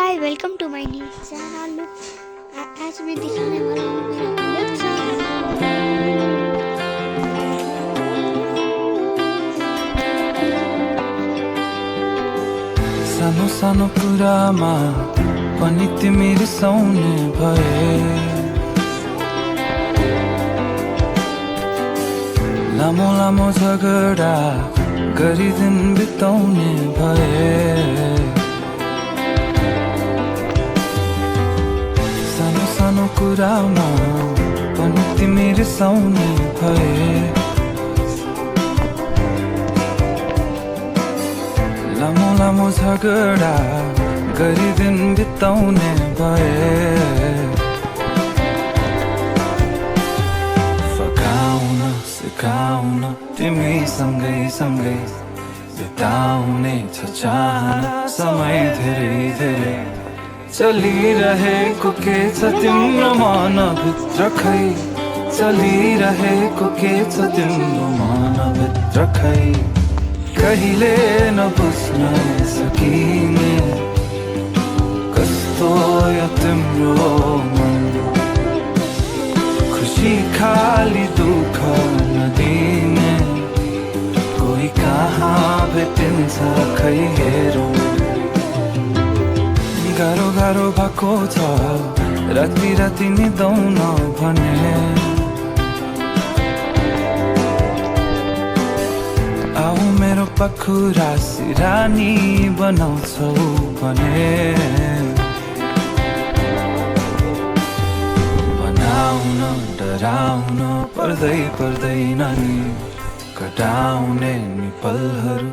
Hi welcome to my new channel look. आज मैं दिखाने वाला हूँ मेरा लेफ्ट सानो सानो कुरामा पनि तिमी रिसाउने भए, लामो लामो झगडा गरी दिन बिताउने भए। सानो सानो कुरामा पनि तिमी रिसाउने भए, लामो लामो झगडा गरी दिन बिताउने भए। फकाउन सिकाउन तिमी सँगै सँगै बिताउने छ चाहना, समय धेरै धेरै चलिरहेको के छ तिम्रो मनभित्र खै, चलिरहेको के छ तिम्रो मनभित्र खै। कहिले नबुझ्न सकिने कस्तो यो तिम्रो मन, खुसी खाली दुःख नदिने कोही कहाँ भेटिन्छ खै हेरौँ। गाह्रो गाह्रो भएको छ राति राति निदाउन भने, आऊ मेरो पाखुरा सिरानी बनाउँछौ भने, बनाउन डराउन पर्दैन नि, कटाउने नि पलहरू